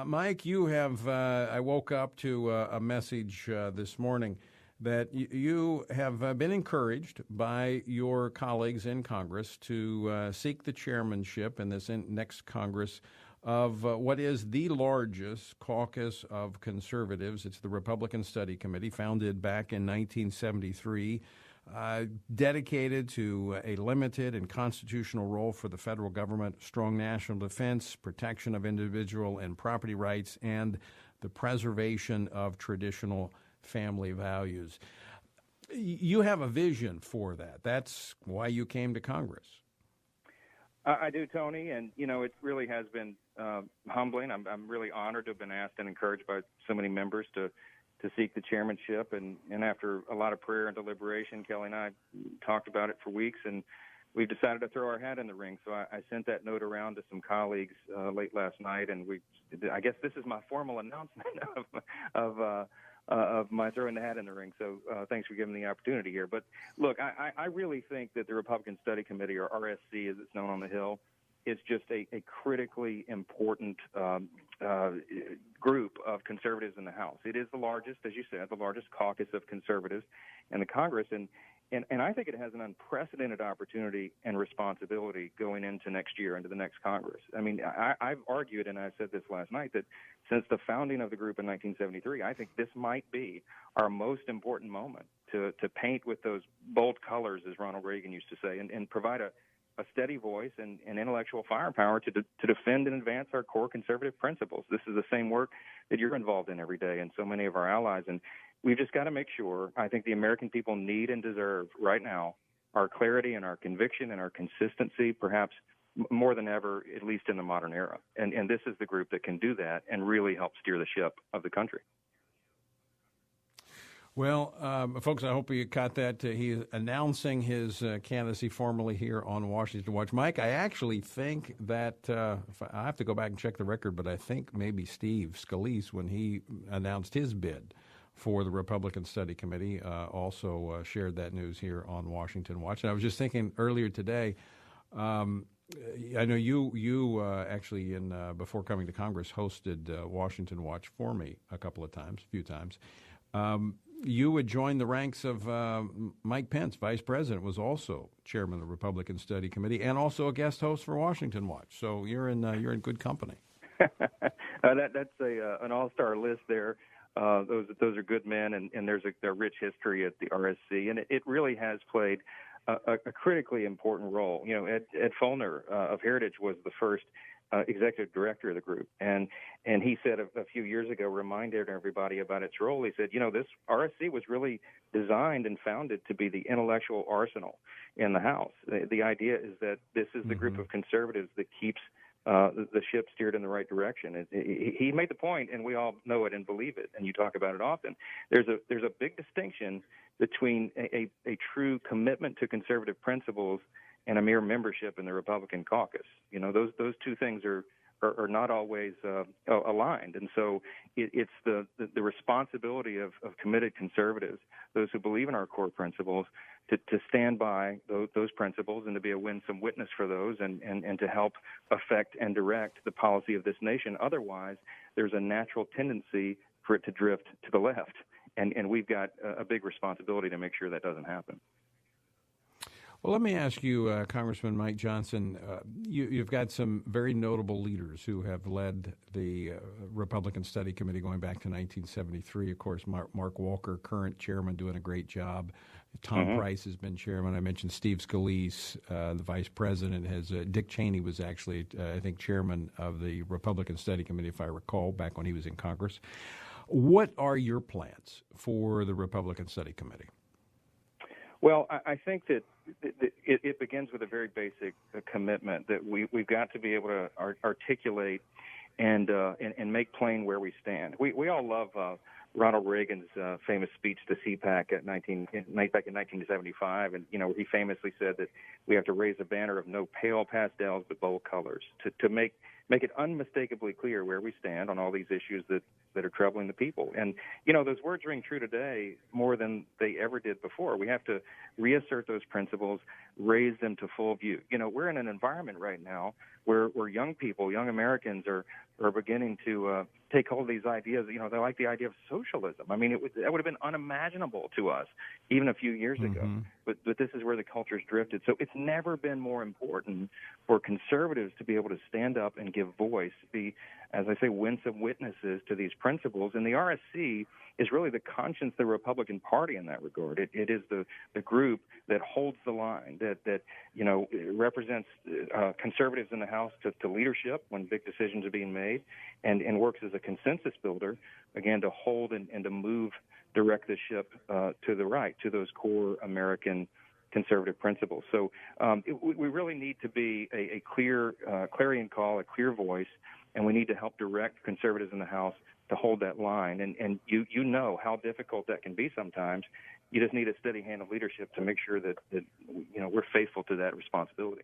Mike, you have, I woke up to a message this morning that you have been encouraged by your colleagues in Congress to seek the chairmanship in this next Congress of what is the largest caucus of conservatives. It's the Republican Study Committee, founded back in 1973. Dedicated to a limited and constitutional role for the federal government, strong national defense, protection of individual and property rights, and the preservation of traditional family values. You have a vision for that. That's why you came to Congress. I do, Tony, and, it really has been humbling. I'm really honored to have been asked and encouraged by so many members to seek the chairmanship. And after a lot of prayer and deliberation, Kelly and I talked about it for weeks, and we've decided to throw our hat in the ring. So I sent that note around to some colleagues late last night, and I guess this is my formal announcement of my throwing the hat in the ring. So thanks for giving me the opportunity here. But look, I really think that the Republican Study Committee, or RSC as it's known on the Hill, is just a critically important group of conservatives in the House. It is the largest, as you said, the largest caucus of conservatives in the Congress. And I think it has an unprecedented opportunity and responsibility going into next year, into the next Congress. I mean, I've argued, and I said this last night, that since the founding of the group in 1973, I think this might be our most important moment to paint with those bold colors, as Ronald Reagan used to say, and provide a steady voice and intellectual firepower to defend and advance our core conservative principles. This is the same work that you're involved in every day, and so many of our allies. And we've just got to make sure, I think the American people need and deserve right now our clarity and our conviction and our consistency, perhaps more than ever, at least in the modern era. And this is the group that can do that and really help steer the ship of the country. Well, folks, I hope you caught that. He's announcing his candidacy formally here on Washington Watch. Mike, I actually think that I have to go back and check the record, but I think maybe Steve Scalise, when he announced his bid for the Republican Study Committee, also shared that news here on Washington Watch. And I was just thinking earlier today, I know you actually, before coming to Congress, hosted Washington Watch for me a few times. You would join the ranks of Mike Pence, Vice President, was also chairman of the Republican Study Committee, and also a guest host for Washington Watch. So you're in good company. That's an all-star list there. Those are good men, and there's a rich history at the RSC, and it really has played a critically important role. Ed Follner of Heritage was the first executive director of the group, and he said a few years ago, reminded everybody about its role. He said, this RSC was really designed and founded to be the intellectual arsenal in the House. The idea is that this is the group of conservatives that keeps the ship steered in the right direction. He made the point, and we all know it and believe it, and you talk about it often. There's a big distinction between a true commitment to conservative principles and a mere membership in the Republican caucus. Those two things are not always aligned, and so it's the responsibility of committed conservatives, those who believe in our core principles, to stand by those principles and to be a winsome witness for those, and to help affect and direct the policy of this nation. Otherwise, there's a natural tendency for it to drift to the left, and we've got a big responsibility to make sure that doesn't happen. Well, let me ask you, Congressman Mike Johnson, you've got some very notable leaders who have led the Republican Study Committee going back to 1973. Of course, Mark Walker, current chairman, doing a great job. Tom Price has been chairman. I mentioned Steve Scalise, the vice president. Dick Cheney was actually, I think, chairman of the Republican Study Committee, if I recall, back when he was in Congress. What are your plans for the Republican Study Committee? Well, I think that it begins with a very basic commitment that we've got to be able to articulate and make plain where we stand. We all love Ronald Reagan's famous speech to CPAC back in 1975, and he famously said that we have to raise a banner of no pale pastels but bold colors to make make it unmistakably clear where we stand on all these issues that are troubling the people. And, those words ring true today more than they ever did before. We have to reassert those principles, raise them to full view. We're in an environment right now where young people, young Americans are beginning to take hold of these ideas. They like the idea of socialism. I mean, that would have been unimaginable to us even a few years ago. But this is where the culture's drifted. So it's never been more important for conservatives to be able to stand up and give voice, be, as I say, winsome witnesses to these principles. And the RSC is really the conscience of the Republican Party in that regard. It is the group that holds the line, that represents conservatives in the House to leadership when big decisions are being made, and works as a consensus builder, again, to hold and to direct the ship to the right, to those core American conservative principles. So we really need to be a clear clarion call, a clear voice, and we need to help direct conservatives in the House to hold that line. And you know how difficult that can be sometimes. You just need a steady hand of leadership to make sure that we're faithful to that responsibility.